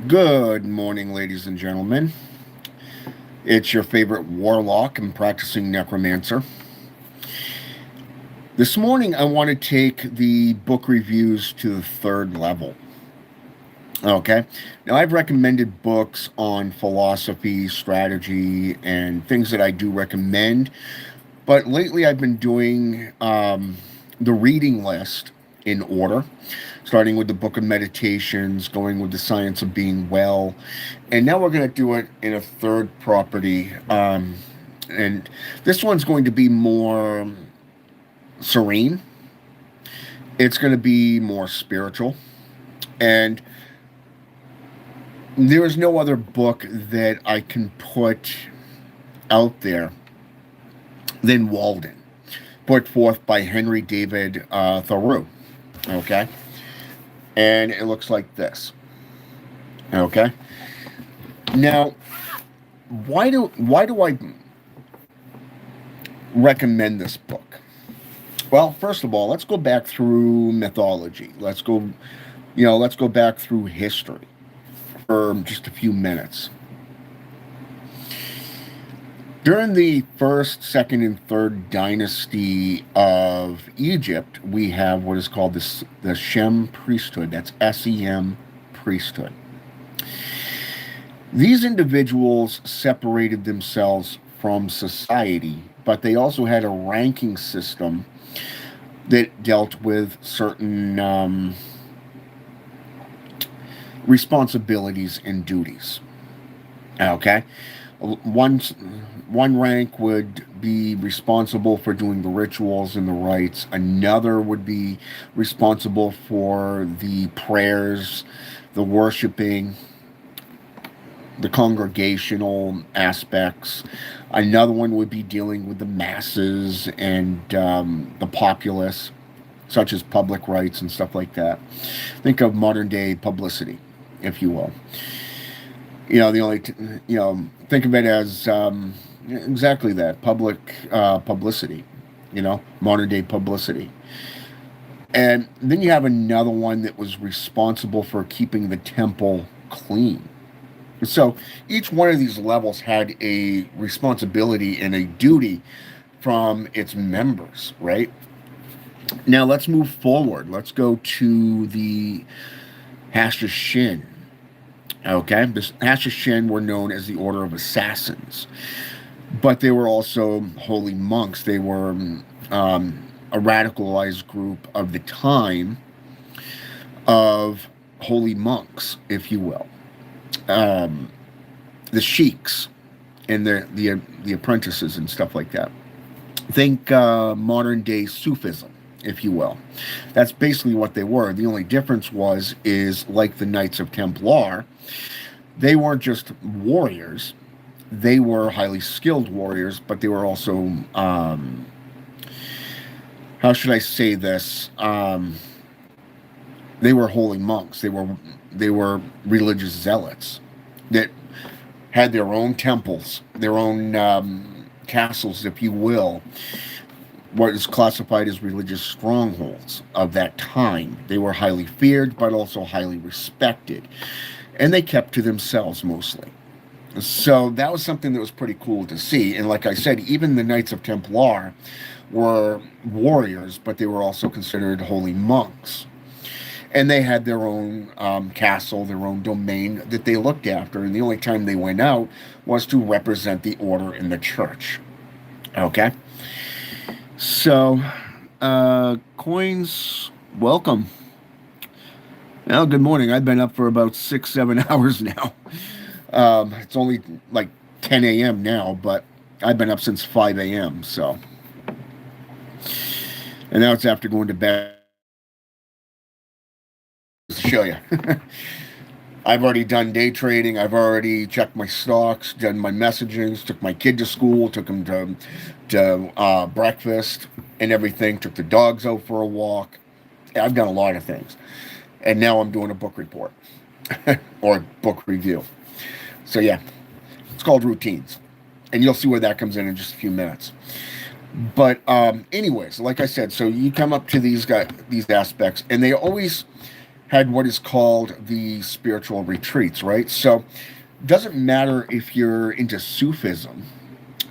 Good morning, ladies and gentlemen. It's your favorite warlock and practicing necromancer. This morning, I want to take the book reviews to the third level. Okay. Now, I've recommended books on philosophy, strategy, and things that I do recommend, but lately I've been doing the reading list in order, starting with the Book of Meditations, going with the Science of Being Well, and now we're going to do it in a third property. And this one's going to be more serene, it's going to be more spiritual, and there is no other book that I can put out there than Walden, put forth by Henry David Thoreau. Okay, and it looks like this. Okay, now why do I recommend this book? Well, first of all, let's go back through mythology. Let's go back through history for just a few minutes. During the first, second, and third dynasty of Egypt, we have what is called the Shem priesthood. That's SEM priesthood. These individuals separated themselves from society, but they also had a ranking system that dealt with certain responsibilities and duties. Okay, one rank would be responsible for doing the rituals and the rites. Another would be responsible for the prayers, the worshiping, the congregational aspects. Another one would be dealing with the masses and the populace, such as public rights and stuff like that. Think of modern day publicity, if you will. Think of it as exactly that, publicity. Modern day publicity. And then you have another one that was responsible for keeping the temple clean. So each one of these levels had a responsibility and a duty from its members, right? Now let's move forward. Let's go to the Hashishin. Okay, the Hashishin were known as the Order of Assassins, but they were also holy monks. They were a radicalized group of the time of holy monks, if you will. The sheiks and the apprentices and stuff like that. Think modern day Sufism, if you will. That's basically what they were. The only difference is like the Knights of Templar, they weren't just warriors. They were highly skilled warriors, but they were also how should I say this? They were holy monks. They were religious zealots that had their own temples, their own castles, if you will, what is classified as religious strongholds of that time. They were highly feared, but also highly respected, and they kept to themselves mostly. So that was something that was pretty cool to see. And like I said, even the Knights of Templar were warriors, but they were also considered holy monks. And they had their own castle, their own domain that they looked after. And the only time they went out was to represent the order in the church. Okay? So, Coins, welcome. Well, good morning. I've been up for about 6-7 hours now. It's only like 10 a.m. now, but I've been up since 5 a.m. So, and now it's after going to bed. To show you. I've already done day trading. I've already checked my stocks, done my messagings, took my kid to school, took him to breakfast and everything, took the dogs out for a walk. I've done a lot of things. And now I'm doing a book report or book review. So yeah, it's called routines. And you'll see where that comes in just a few minutes. But anyways, like I said, so you come up to these aspects, and they always had what is called the spiritual retreats, right? So doesn't matter if you're into Sufism,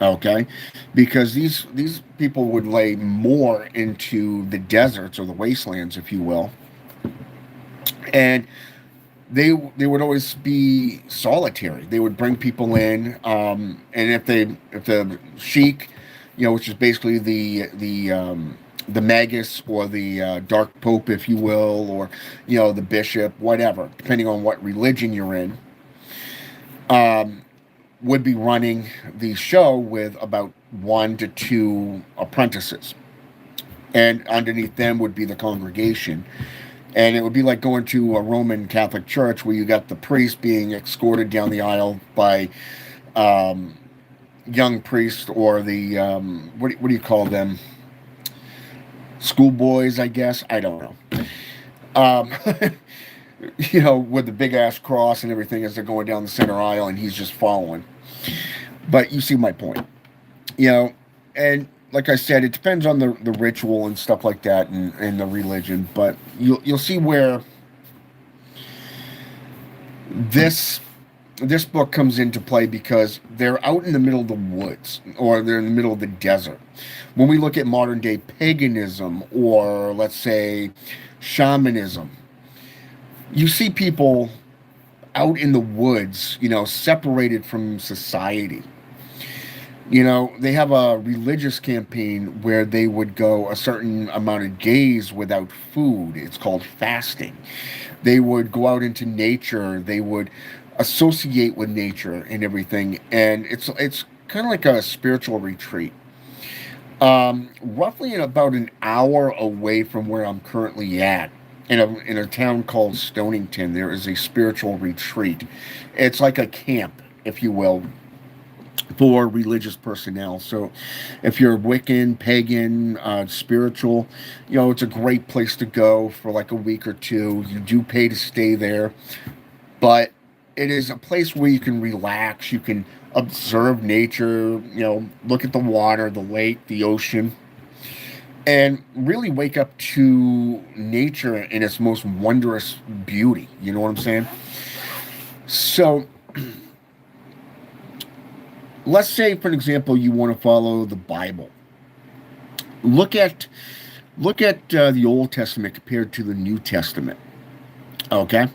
okay, because these people would lay more into the deserts or the wastelands, if you will, and they would always be solitary. They would bring people in, and if the sheik, which is basically the magus or the dark pope, if you will, or the bishop, whatever, depending on what religion you're in, um, would be running the show with about 1 to 2 apprentices, and underneath them would be the congregation. And it would be like going to a Roman Catholic church where you got the priest being escorted down the aisle by um, young priests, or the what do you call them? Schoolboys, I guess. I don't know. Um, with the big ass cross and everything as they're going down the center aisle, and he's just following. But you see my point. And like I said, it depends on the ritual and stuff like that, and the religion. But you'll see where this this book comes into play, because they're out in the middle of the woods, or they're in the middle of the desert. When we look at modern day paganism, or let's say shamanism, you see people out in the woods, separated from society. They have a religious campaign where they would go a certain amount of days without food. It's called fasting. They would go out into nature. They would associate with nature and everything. And it's kind of like a spiritual retreat. Roughly in about an hour away from where I'm currently at, in a town called Stonington, there is a spiritual retreat. It's like a camp, if you will, for religious personnel. So if you're Wiccan, pagan, spiritual, it's a great place to go for like a week or two. You do pay to stay there, but it is a place where you can relax. You can observe nature, look at the water, the lake, the ocean, and really wake up to nature in its most wondrous beauty. You know what I'm saying? So let's say, for example, you want to follow the Bible. Look at the Old Testament compared to the New Testament. Okay,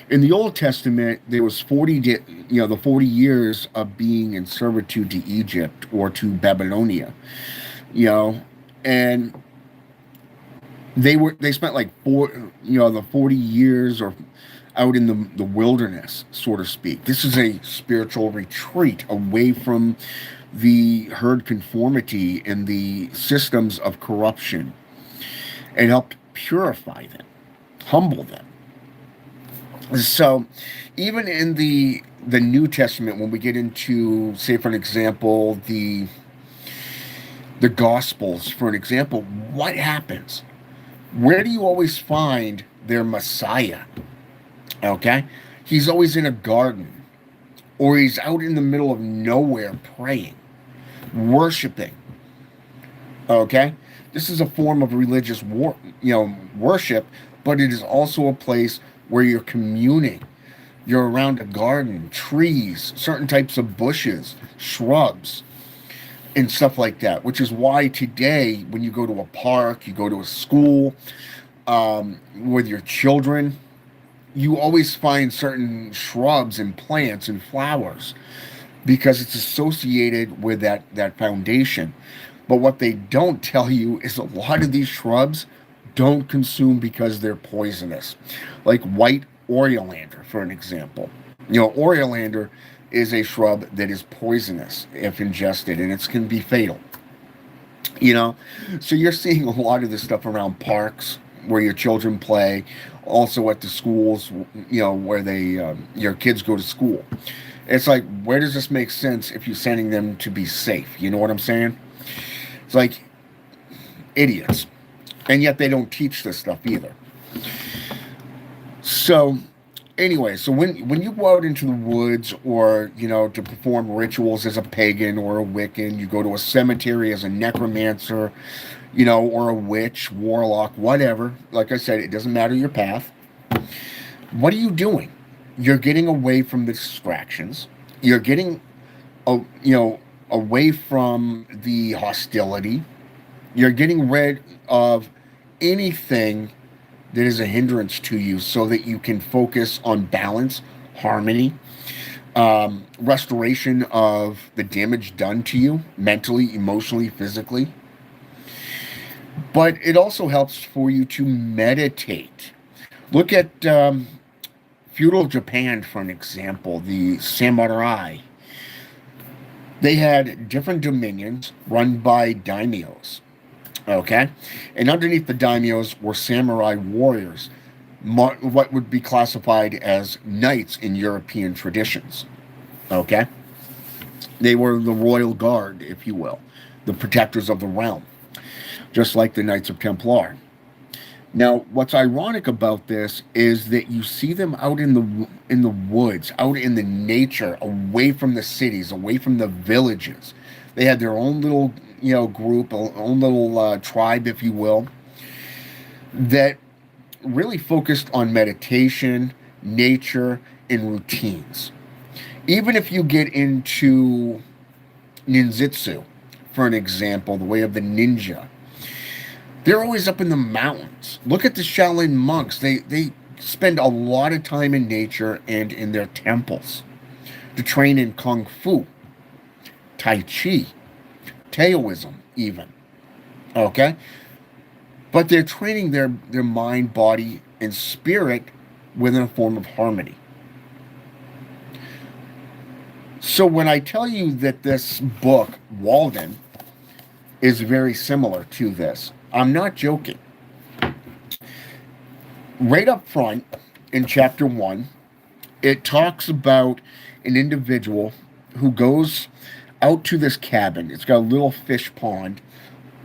in the Old Testament, there was the 40 years of being in servitude to Egypt or to Babylonia. And they spent like the 40 years or out in the wilderness, so to speak. This is a spiritual retreat away from the herd conformity and the systems of corruption, and helped purify them, humble them. So even in the New Testament, when we get into, say, for an example, the Gospels, for an example, what happens? Where do you always find their Messiah? Okay? He's always in a garden, or he's out in the middle of nowhere praying, worshiping. Okay? This is a form of religious worship, but it is also a place where you're communing. You're around a garden, trees, certain types of bushes, shrubs, and stuff like that, which is why today, when you go to a park, you go to a school, with your children, you always find certain shrubs and plants and flowers, because it's associated with that foundation. But what they don't tell you is a lot of these shrubs don't consume because they're poisonous. Like white Oriolander, for an example. Oriolander is a shrub that is poisonous if ingested, and it can be fatal. So you're seeing a lot of this stuff around parks where your children play, also at the schools, where your kids go to school. It's like, where does this make sense if you're sending them to be safe? You know what I'm saying? It's like idiots. And yet they don't teach this stuff either. So anyway, so when you go out into the woods, or to perform rituals as a pagan or a Wiccan, you go to a cemetery as a necromancer, or a witch, warlock, whatever. Like I said, it doesn't matter your path. What are you doing? You're getting away from the distractions. You're getting, you know, away from the hostility. You're getting rid of anything that is a hindrance to you so that you can focus on balance, harmony, restoration of the damage done to you mentally, emotionally, physically. But it also helps for you to meditate. Look at feudal Japan, for an example, the samurai. They had different dominions run by daimyos. Okay? And underneath the daimyos were samurai warriors, what would be classified as knights in European traditions. Okay? They were the royal guard, if you will, the protectors of the realm, just like the Knights of Templar. Now, what's ironic about this is that you see them out in the woods, out in the nature, away from the cities, away from the villages. They had their own little, group, own little tribe, if you will, that really focused on meditation, nature, and routines. Even if you get into ninjutsu, for an example, the way of the ninja, they're always up in the mountains. Look at the Shaolin monks. They spend a lot of time in nature and in their temples to train in Kung Fu, Tai Chi, Taoism, even. Okay? But they're training their mind, body, and spirit within a form of harmony. So when I tell you that this book, Walden, is very similar to this, I'm not joking. Right up front in chapter 1, it talks about an individual who goes out to this cabin. It's got a little fish pond,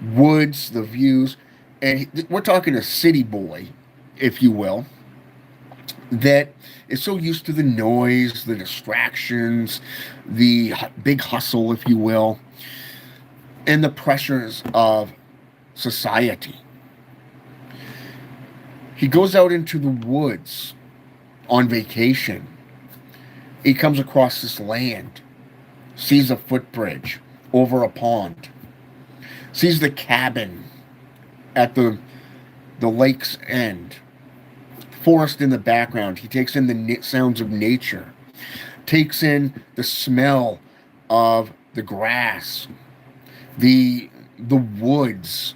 woods, the views, and we're talking a city boy, if you will, that is so used to the noise, the distractions, the big hustle, if you will, and the pressures of society. He goes out into the woods on vacation. He comes across this land, sees a footbridge over a pond, sees the cabin at the lake's end, forest in the background. He takes in the sounds of nature, takes in the smell of the grass, the woods,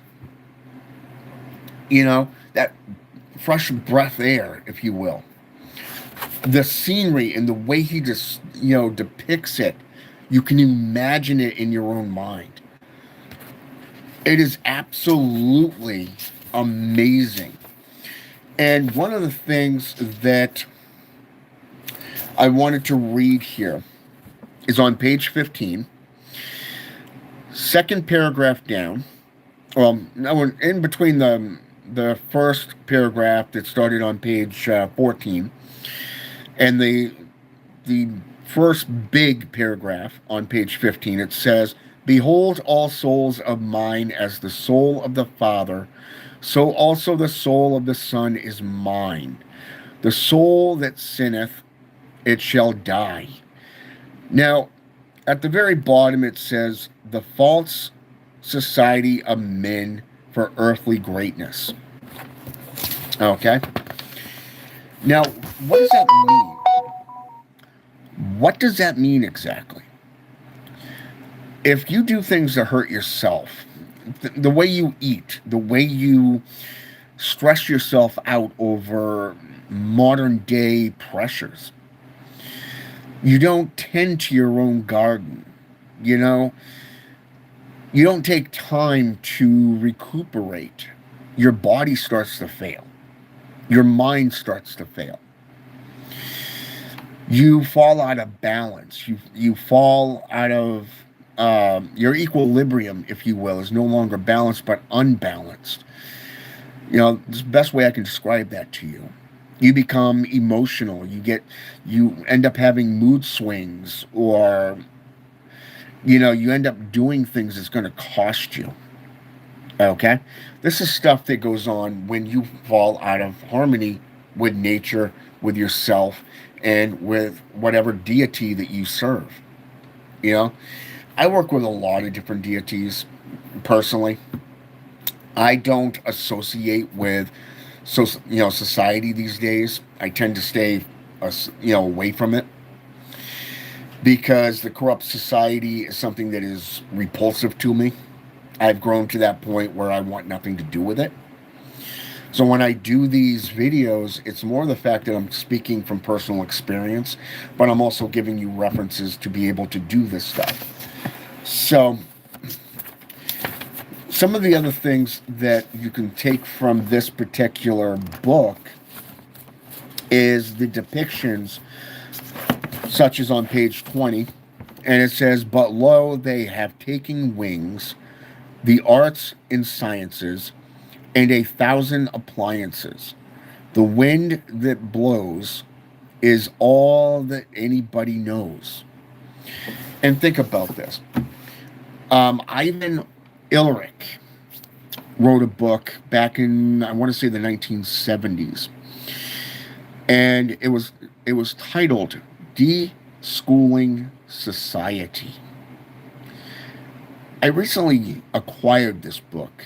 that fresh breath air, if you will. The scenery and the way he just, depicts it, you can imagine it in your own mind. It is absolutely amazing. And one of the things that I wanted to read here is on page 15, second paragraph down. Well, in between the first paragraph that started on page 14 and the first big paragraph on page 15, it says, "Behold, all souls of mine as the soul of the Father, so also the soul of the Son is mine. The soul that sinneth, it shall die." Now, at the very bottom it says, "The false society of men for earthly greatness." Okay? Now, what does that mean? What does that mean exactly? If you do things to hurt yourself, the way you eat, the way you stress yourself out over modern day pressures, you don't tend to your own garden, you don't take time to recuperate, your body starts to fail. Your mind starts to fail. You fall out of balance. You fall out of your equilibrium, if you will, is no longer balanced but unbalanced. This is the best way I can describe that to you. You become emotional. You end up having mood swings, or you end up doing things that's going to cost you. Okay? This is stuff that goes on when you fall out of harmony with nature, with yourself, and with whatever deity that you serve. You know, I work with a lot of different deities personally. I don't associate with society these days. I tend to stay away from it because the corrupt society is something that is repulsive to me. I've grown to that point where I want nothing to do with it. So when I do these videos, it's more the fact that I'm speaking from personal experience, but I'm also giving you references to be able to do this stuff. So some of the other things that you can take from this particular book is the depictions, such as on page 20, and it says, "But lo, they have taken wings, the arts and sciences, and 1,000 appliances. The wind that blows is all that anybody knows." And think about this. Ivan Illich wrote a book back in, I want to say, the 1970s, and it was titled "Deschooling Society." I recently acquired this book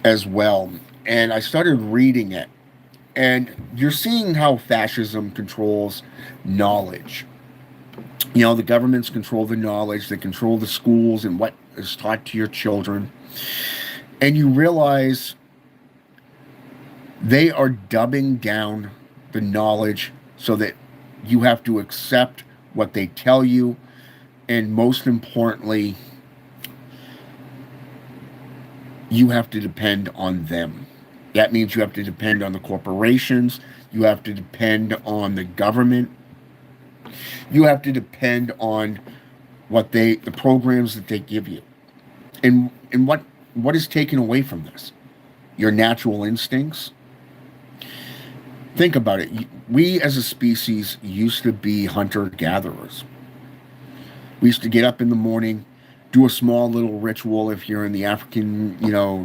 as well, and I started reading it, and you're seeing how fascism controls knowledge. The governments control the knowledge, they control the schools and what is taught to your children, and you realize they are dumbing down the knowledge so that you have to accept what they tell you, and most importantly, you have to depend on them. That means you have to depend on the corporations, you have to depend on the government, you have to depend on the programs that they give you. And what is taken away from this? Your natural instincts. Think about it. We as a species used to be hunter-gatherers. We used to get up in the morning, do a small little ritual if you're in the African,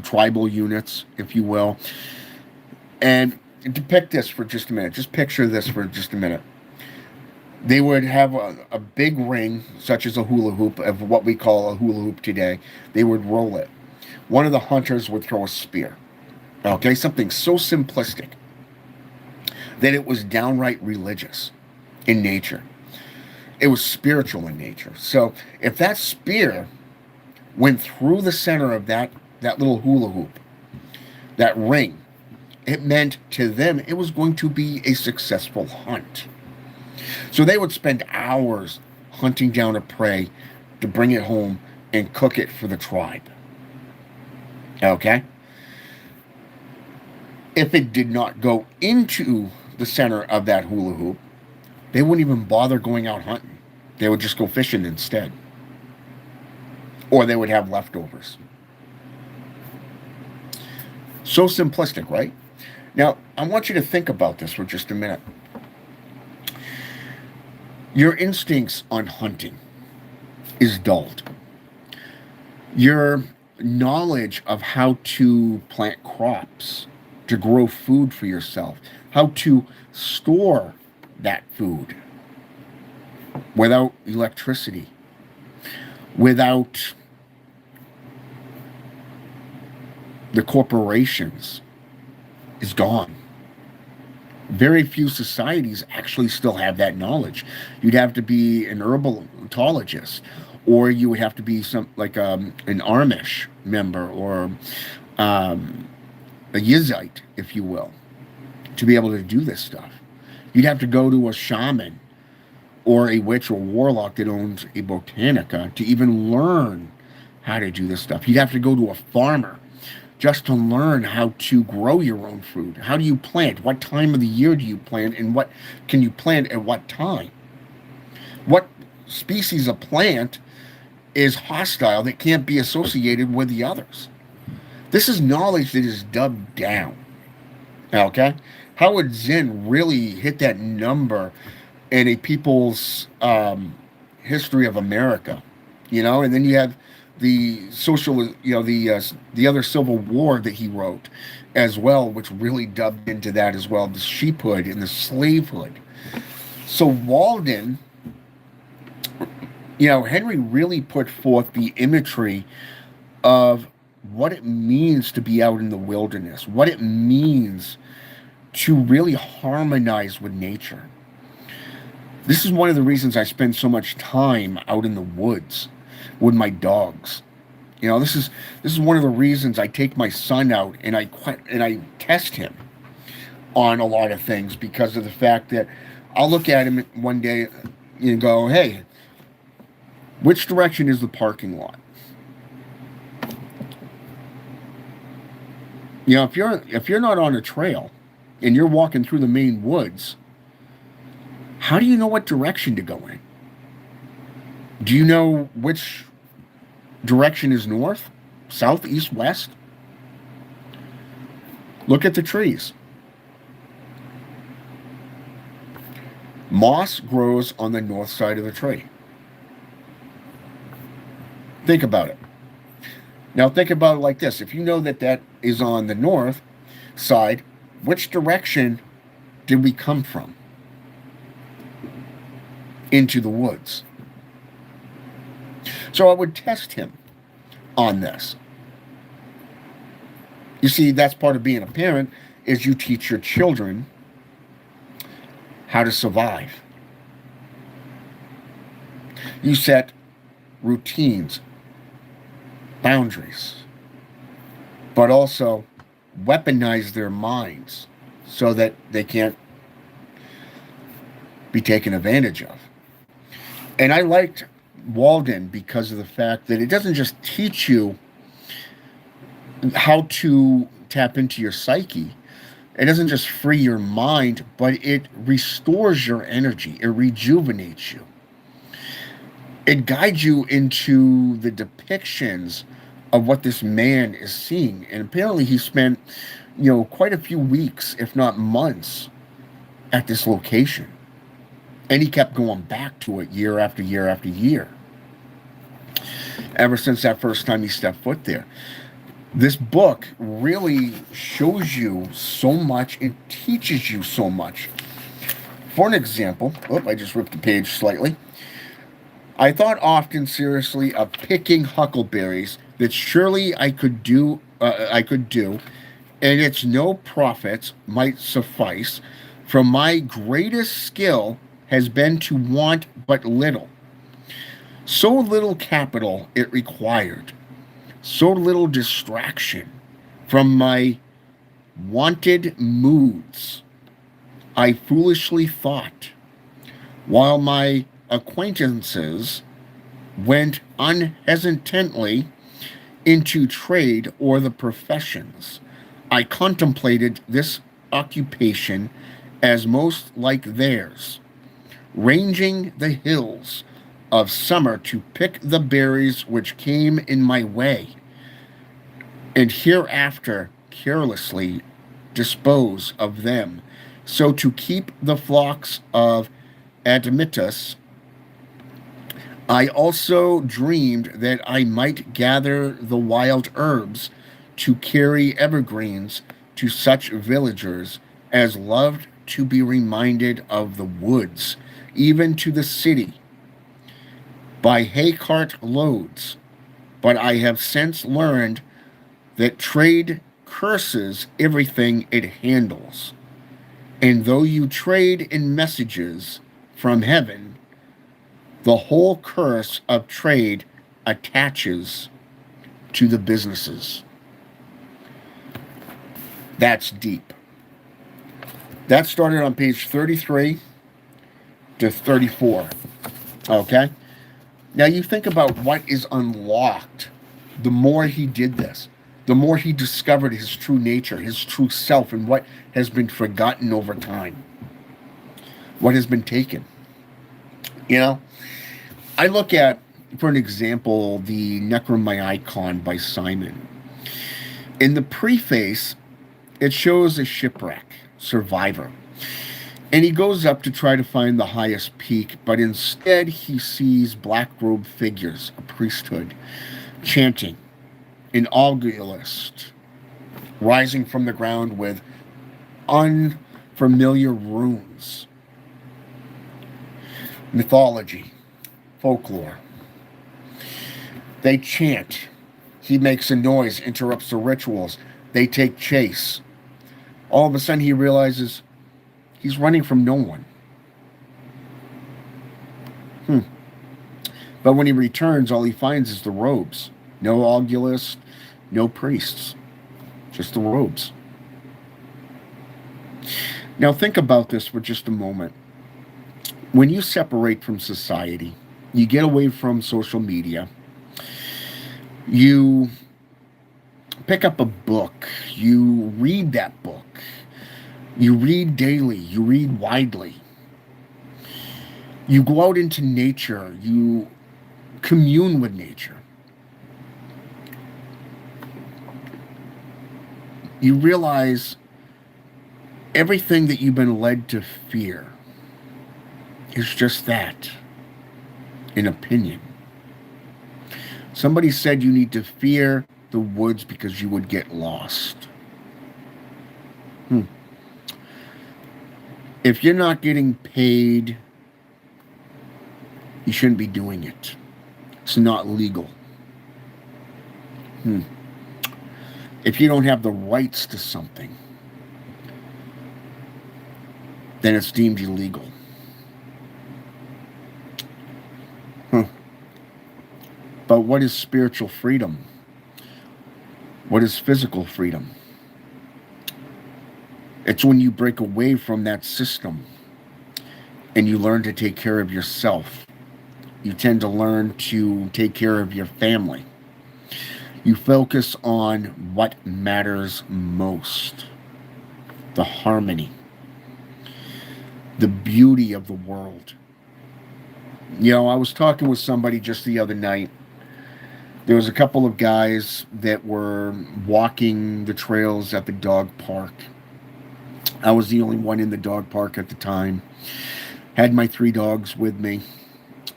tribal units, if you will. And depict this for just a minute. Just picture this for just a minute. They would have a big ring, such as a hula hoop, of what we call a hula hoop today. They would roll it. One of the hunters would throw a spear. Okay, something so simplistic that it was downright religious in nature. It was spiritual in nature. So if that spear went through the center of that little hula hoop, that ring, it meant to them it was going to be a successful hunt. So they would spend hours hunting down a prey to bring it home and cook it for the tribe. Okay? If it did not go into the center of that hula hoop, they wouldn't even bother going out hunting. They would just go fishing instead. Or they would have leftovers. So simplistic, right? Now, I want you to think about this for just a minute. Your instincts on hunting is dulled. Your knowledge of how to plant crops, to grow food for yourself, how to store that food without electricity, without the corporations, is gone. Very few societies actually still have that knowledge. You'd have to be an herbalologist, or you would have to be an Amish member, or a Yizite, if you will, to be able to do this stuff. You'd have to go to a shaman or a witch or warlock that owns a botanica to even learn how to do this stuff. You'd have to go to a farmer just to learn how to grow your own food. How do you plant? What time of the year do you plant? And what can you plant at what time? What species of plant is hostile that can't be associated with the others? This is knowledge that is dubbed down. Okay? Howard Zinn really hit that number in a people's history of America. And then you have the social, the other Civil War that he wrote as well, which really dubbed into that as well, the sheephood and the slavehood. So Walden, Henry really put forth the imagery of what it means to be out in the wilderness, what it means to really harmonize with nature. This is one of the reasons I spend so much time out in the woods with my dogs. This is one of the reasons I take my son out and I test him on a lot of things, because of the fact that I'll look at him one day and go, "Hey, which direction is the parking lot?" If you're not on a trail and you're walking through the main woods, how do you know what direction to go in? Do you know which direction is north, south, east, west? Look at the trees. Moss grows on the north side of the tree. Think about it. Now think about it like this. If you know that that is on the north side, which direction did we come from into the woods? So I would test him on this. You see, that's part of being a parent, is you teach your children how to survive. You set routines, boundaries, but also weaponize their minds so that they can't be taken advantage of. And I liked Walden because of the fact that it doesn't just teach you how to tap into your psyche. It doesn't just free your mind, but it restores your energy. It rejuvenates you. It guides you into the depictions of what this man is seeing. And apparently he spent, quite a few weeks, if not months, at this location. And he kept going back to it year after year after year, ever since that first time he stepped foot there. This book really shows you so much. It teaches you so much. For an example, I just ripped the page slightly. I thought often seriously of picking huckleberries that surely I could do, and its no profits might suffice. For my greatest skill has been to want but little. So little capital it required, so little distraction from my wanted moods, I foolishly thought, while my acquaintances went unhesitantly into trade or the professions. I contemplated this occupation as most like theirs, ranging the hills of summer to pick the berries which came in my way, and hereafter carelessly dispose of them, so to keep the flocks of Admetus. I also dreamed that I might gather the wild herbs to carry evergreens to such villagers as loved to be reminded of the woods, even to the city, by hay cart loads. But I have since learned that trade curses everything it handles. And though you trade in messages from heaven, the whole curse of trade attaches to the businesses. That's deep. That started on page 33 to 34. Okay? Now you think about what is unlocked the more he did this, the more he discovered his true nature, his true self, and what has been forgotten over time, what has been taken. I look at, for an example, the Necronomicon by Simon. In the preface, it shows a shipwreck survivor. And he goes up to try to find the highest peak, but instead he sees black-robed figures, a priesthood, chanting, an augurist rising from the ground with unfamiliar runes, mythology, folklore. They chant. He makes a noise, interrupts the rituals. They take chase. All of a sudden, he realizes he's running from no one. But when he returns, all he finds is the robes. No augurist, no priests, just the robes. Now, think about this for just a moment. When you separate from society, you get away from social media, you pick up a book, you read that book, you read daily, you read widely, you go out into nature, you commune with nature. You realize everything that you've been led to fear is just that, an opinion. Somebody said you need to fear the woods because you would get lost. If you're not getting paid, you shouldn't be doing it. It's not legal. If you don't have the rights to something, then it's deemed illegal. But what is spiritual freedom? What is physical freedom? It's when you break away from that system and you learn to take care of yourself. You tend to learn to take care of your family. You focus on what matters most. The harmony. The beauty of the world. You know, I was talking with somebody just the other night. There was a couple of guys that were walking the trails at the dog park. I was the only one in the dog park at the time. Had my 3 dogs with me.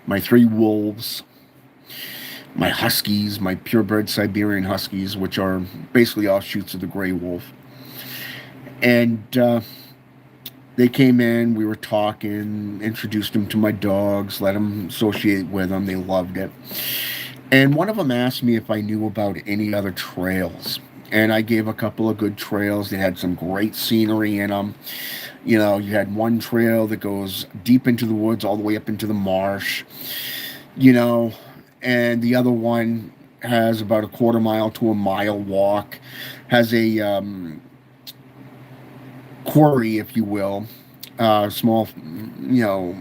My 3 wolves. My huskies, my purebred Siberian huskies, which are basically offshoots of the gray wolf. And they came in, we were talking, introduced them to my dogs, let them associate with them. They loved it. And one of them asked me if I knew about any other trails. And I gave a couple of good trails. They had some great scenery in them. You know, you had one trail that goes deep into the woods, all the way up into the marsh. You know, and the other one has about a 1/4 mile to a mile walk. Has a quarry, if you will. Small, you know,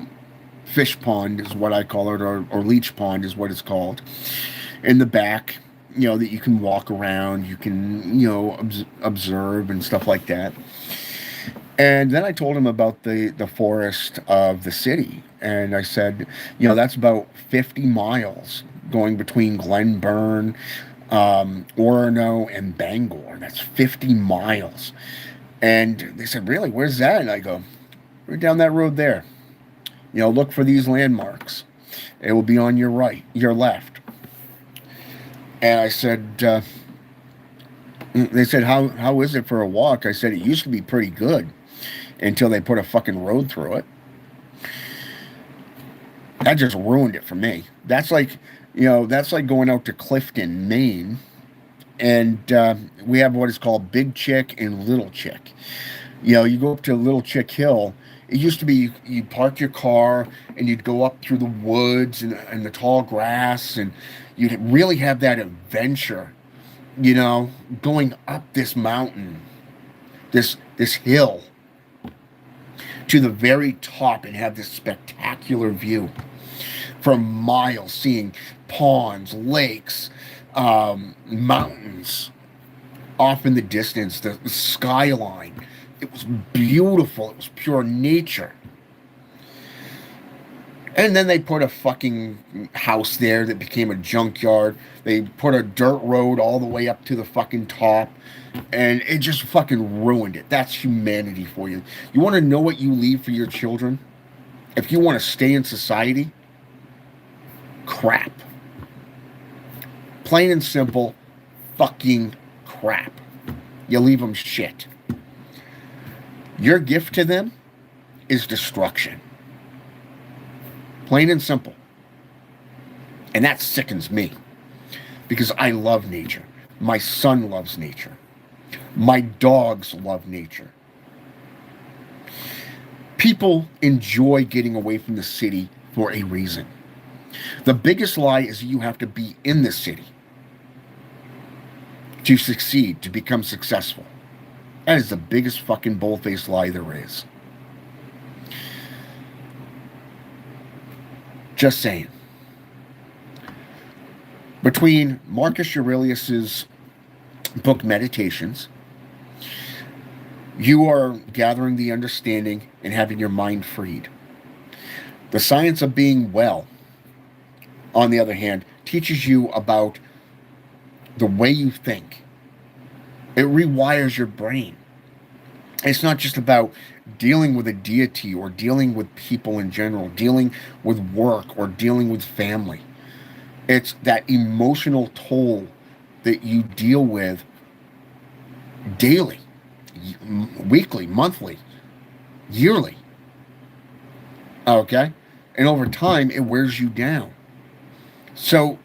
fish pond is what I call it, or leech pond is what it's called. In the back, you know, that you can walk around, you can, you know, observe and stuff like that. And then I told him about the forest of the city. And I said, you know, that's about 50 miles going between Glenburn, Orono, and Bangor. That's 50 miles. And they said, really, where's that? And I go, we're down that road there. You know, look for these landmarks. It will be on your right, your left. And I said, they said, how is it for a walk? I said, it used to be pretty good until they put a fucking road through it. That just ruined it for me. That's like, you know, that's like going out to Clifton, Maine, and we have what is called Big Chick and Little Chick. You know, you go up to Little Chick Hill. It used to be you'd park your car and you'd go up through the woods and the tall grass, and you'd really have that adventure, you know, going up this mountain, this hill, to the very top, and have this spectacular view from miles, seeing ponds, lakes, mountains off in the distance, the skyline. It was beautiful. It was pure nature. And then they put a fucking house there that became a junkyard. They put a dirt road all the way up to the fucking top. And it just fucking ruined it. That's humanity for you. You want to know what you leave for your children? If you want to stay in society, crap. Plain and simple, fucking crap. You leave them shit. Your gift to them is destruction. Plain and simple. And that sickens me because I love nature. My son loves nature. My dogs love nature. People enjoy getting away from the city for a reason. The biggest lie is you have to be in the city to succeed, to become successful. That is the biggest fucking bull-faced lie there is. Just saying. Between Marcus Aurelius's book Meditations, you are gathering the understanding and having your mind freed. The Science of Being Well, on the other hand, teaches you about the way you think. It rewires your brain. It's not just about dealing with a deity or dealing with people in general, dealing with work or dealing with family. It's that emotional toll that you deal with daily, weekly, monthly, yearly. Okay? And over time, it wears you down. So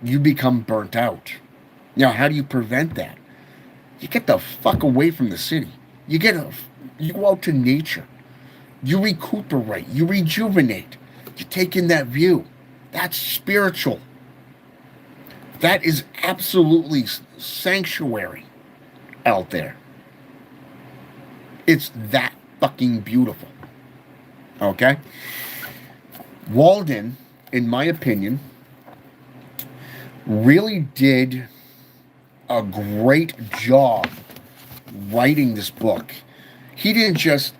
you become burnt out. Now, how do you prevent that? You get the fuck away from the city. You go out to nature. You recuperate. You rejuvenate. You take in that view. That's spiritual. That is absolutely sanctuary out there. It's that fucking beautiful. Okay? Walden, in my opinion, really did a great job writing this book. He didn't just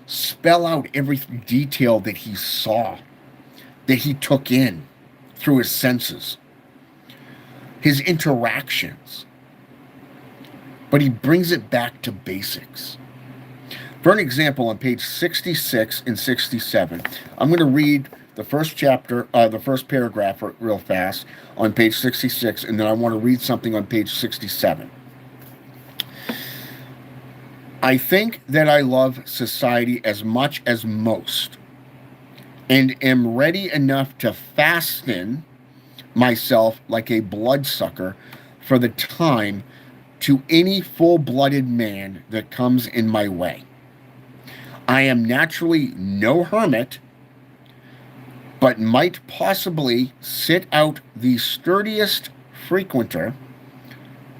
spell out every detail that he saw, that he took in through his senses, his interactions, but he brings it back to basics. For an example, on page 66 and 67, I'm going to read the first chapter, the first paragraph real fast on page 66, and then I want to read something on page 67. I think that I love society as much as most, and am ready enough to fasten myself like a bloodsucker for the time to any full-blooded man that comes in my way. I am naturally no hermit, but might possibly sit out the sturdiest frequenter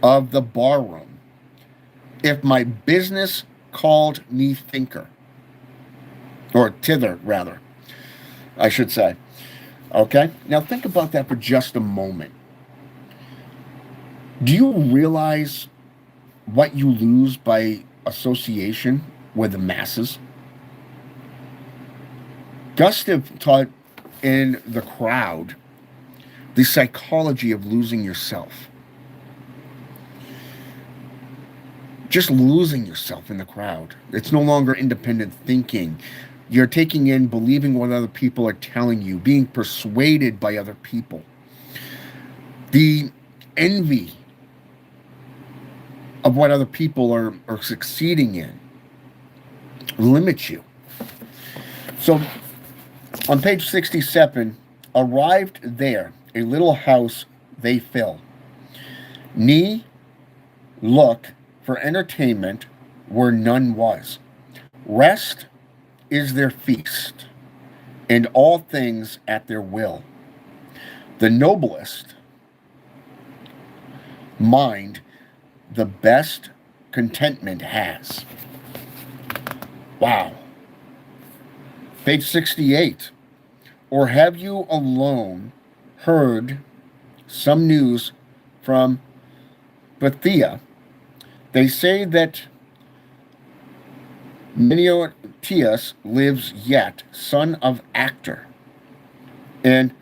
of the barroom if my business called me thinker. Or thither, rather, I should say. Okay? Now think about that for just a moment. Do you realize what you lose by association with the masses? Gustav taught in The Crowd the psychology of losing yourself. Just losing yourself in the crowd. It's no longer independent thinking. You're taking in, believing what other people are telling you, being persuaded by other people. The envy of what other people are succeeding in limits you. So, on page 67, arrived there, a little house they fill. Knee, look for entertainment where none was. Rest is their feast, and all things at their will. The noblest mind the best contentment has. Wow. Page 68. Or have you alone heard some news from Bethia? They say that Meniotius lives yet, son of Actor, and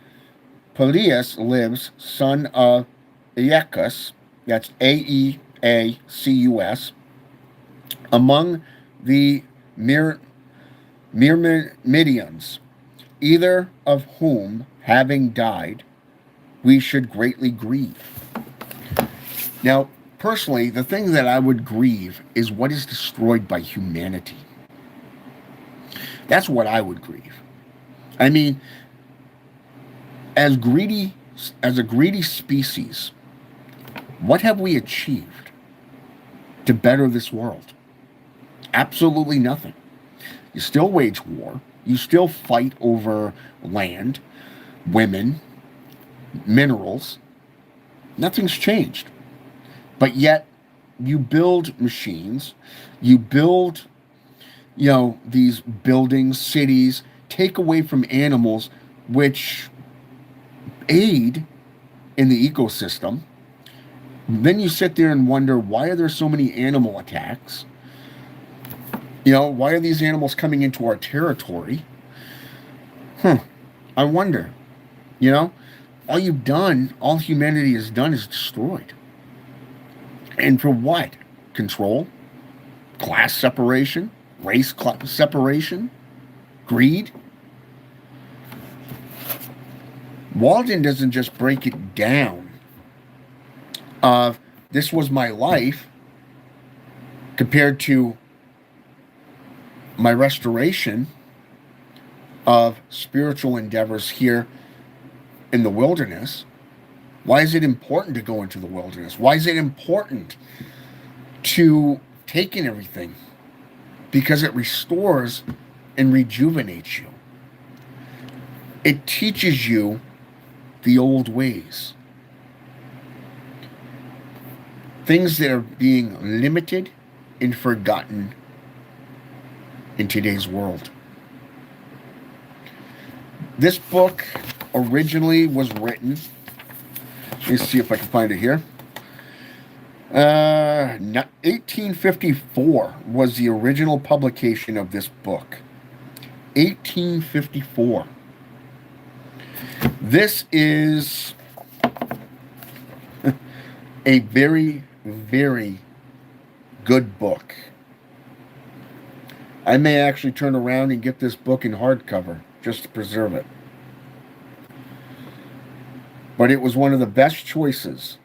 Peleus lives, son of Aeacus, that's Aeacus, among the Myrmidons, either of whom, having died, we should greatly grieve. Now, personally, the thing that I would grieve is what is destroyed by humanity. That's what I would grieve. I mean, as greedy as a greedy species, what have we achieved to better this world? Absolutely nothing. You still wage war. You still fight over land, women, minerals. Nothing's changed. But yet, you build machines, you build, these buildings, cities, take away from animals, which aid in the ecosystem. Then you sit there and wonder, why are there so many animal attacks? Why are these animals coming into our territory? I wonder. All humanity has done is destroyed. And for what? Control? Class separation? Race separation? Greed? Walden doesn't just break it down of this was my life compared to my restoration of spiritual endeavors here in the wilderness. Why is it important to go into the wilderness? Why is it important to take in everything? Because it restores and rejuvenates you. It teaches you the old ways. Things that are being limited and forgotten in today's world. This book originally was written, let me see if I can find it here. 1854 was the original publication of this book. 1854. This is a very, very good book. I may actually turn around and get this book in hardcover just to preserve it. But it was one of the best choices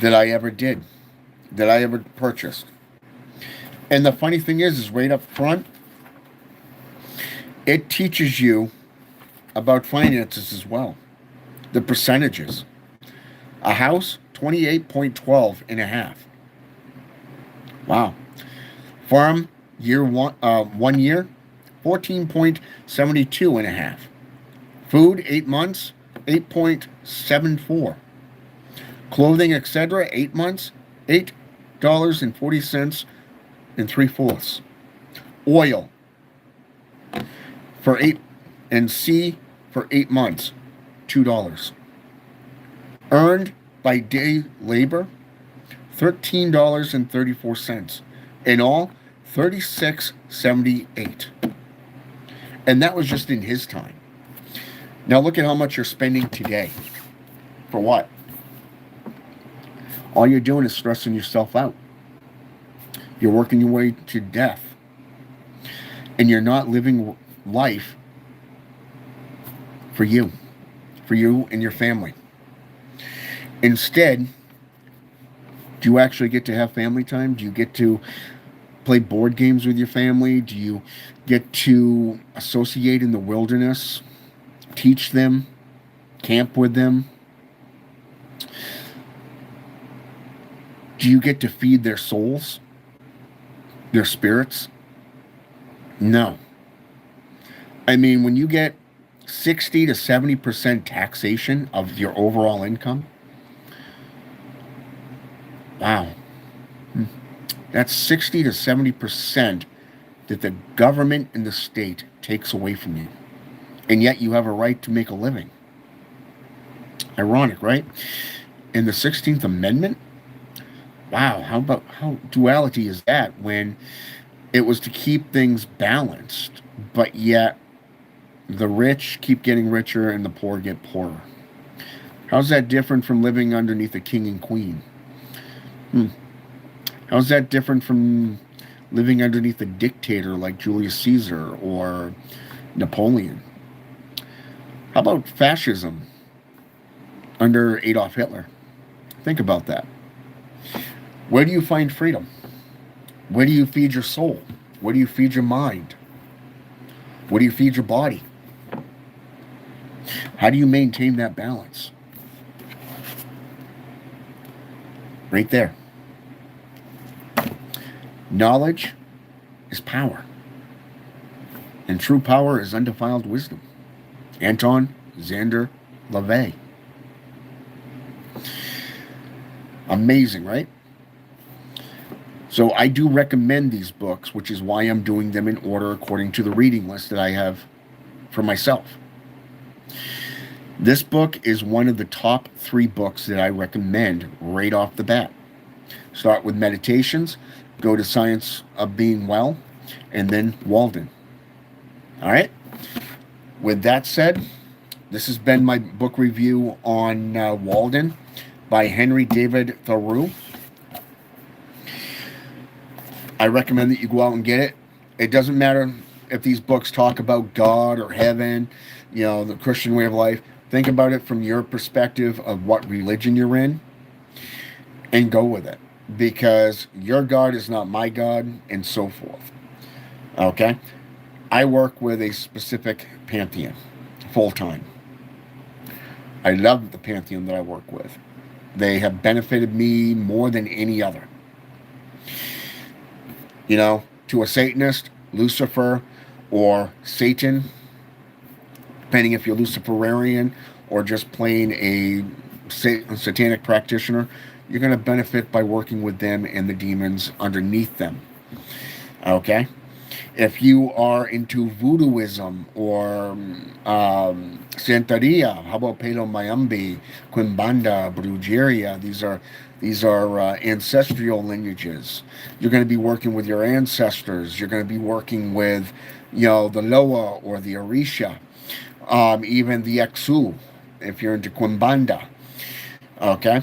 that I ever did, that I ever purchased. And the funny thing is right up front, it teaches you about finances as well. The percentages. A house, 28.12 and a half. Wow. Farm, year 1 year, 14.72 and a half. Food, 8 months, 8.74. Clothing, etc., 8 months, $8.40 and 3/4. Oil for 8 and C for 8 months, $2. Earned by day labor, $13.34. In all, $36.78. And that was just in his time. Now look at how much you're spending today. For what? All you're doing is stressing yourself out. You're working your way to death. And you're not living life for you and your family. Instead, do you actually get to have family time? Do you get to play board games with your family? Do you get to associate in the wilderness? Teach them? Camp with them? Do you get to feed their souls? Their spirits? No. I mean, when you get 60 to 70% taxation of your overall income, wow. That's 60 to 70% that the government and the state takes away from you. And yet you have a right to make a living. Ironic, right? In the 16th Amendment, wow, how duality is that when it was to keep things balanced, but yet the rich keep getting richer and the poor get poorer? How's that different from living underneath a king and queen? How's that different from living underneath a dictator like Julius Caesar or Napoleon? How about fascism? under Adolf Hitler. Think about that. Where do you find freedom? Where do you feed your soul? Where do you feed your mind? Where do you feed your body? How do you maintain that balance? Right there. Knowledge is power. And true power is undefiled wisdom. Anton Xander LaVey. Amazing, right? So I do recommend these books, which is why I'm doing them in order according to the reading list that I have for myself. This book is one of the top 3 books that I recommend right off the bat. Start with Meditations, go to Science of Being Well, and then Walden. All right? With that said, this has been my book review on Walden by Henry David Thoreau. I recommend that you go out and get it. It doesn't matter if these books talk about God or heaven, the Christian way of life. Think about it from your perspective of what religion you're in and go with it, because your God is not my God, and so forth. Okay? I work with a specific pantheon full time. I love the pantheon that I work with. They have benefited me more than any other. To a Satanist, Lucifer, or Satan, depending if you're Luciferian or just plain a satanic practitioner, you're going to benefit by working with them and the demons underneath them. Okay? If you are into voodooism or Santeria, how about Palo Mayambe, Quimbanda, Brujeria? These are ancestral lineages. You're going to be working with your ancestors. You're going to be working with, the Loa or the Orisha, even the Exu, if you're into Quimbanda. Okay?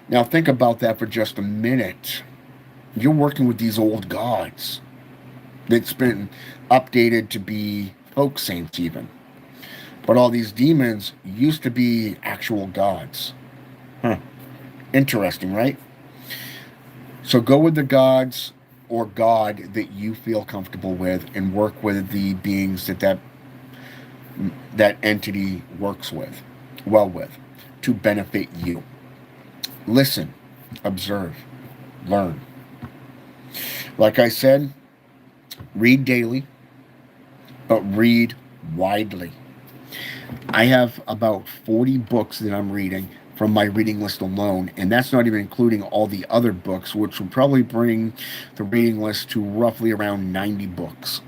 Now think about that for just a minute. You're working with these old gods that's been updated to be folk saints even. But all these demons used to be actual gods. Interesting, right? So go with the gods or God that you feel comfortable with and work with the beings that entity works with, to benefit you. Listen, observe, learn. Like I said, read daily, but read widely. I have about 40 books that I'm reading from my reading list alone, and that's not even including all the other books, which will probably bring the reading list to roughly around 90 books,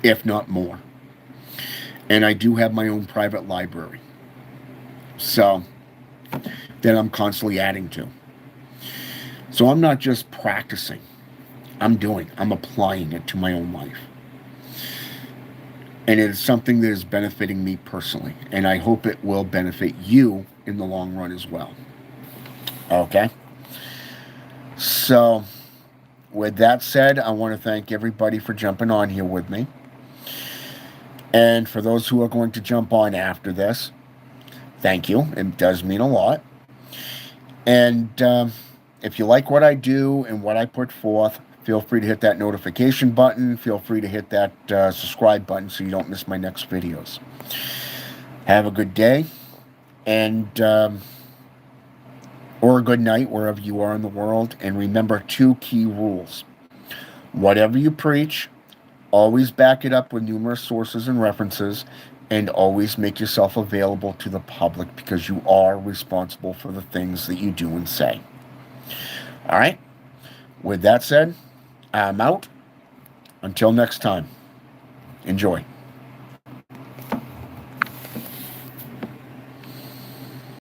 if not more. And I do have my own private library, so that I'm constantly adding to. So I'm not just practicing. I'm applying it to my own life. And it is something that is benefiting me personally. And I hope it will benefit you in the long run as well. Okay? So, with that said, I want to thank everybody for jumping on here with me. And for those who are going to jump on after this, thank you. It does mean a lot. And if you like what I do and what I put forth, feel free to hit that notification button. Feel free to hit that subscribe button so you don't miss my next videos. Have a good day, and or a good night wherever you are in the world. And remember 2 key rules. Whatever you preach, always back it up with numerous sources and references, and always make yourself available to the public, because you are responsible for the things that you do and say. All right? With that said, I'm out. Until next time, enjoy.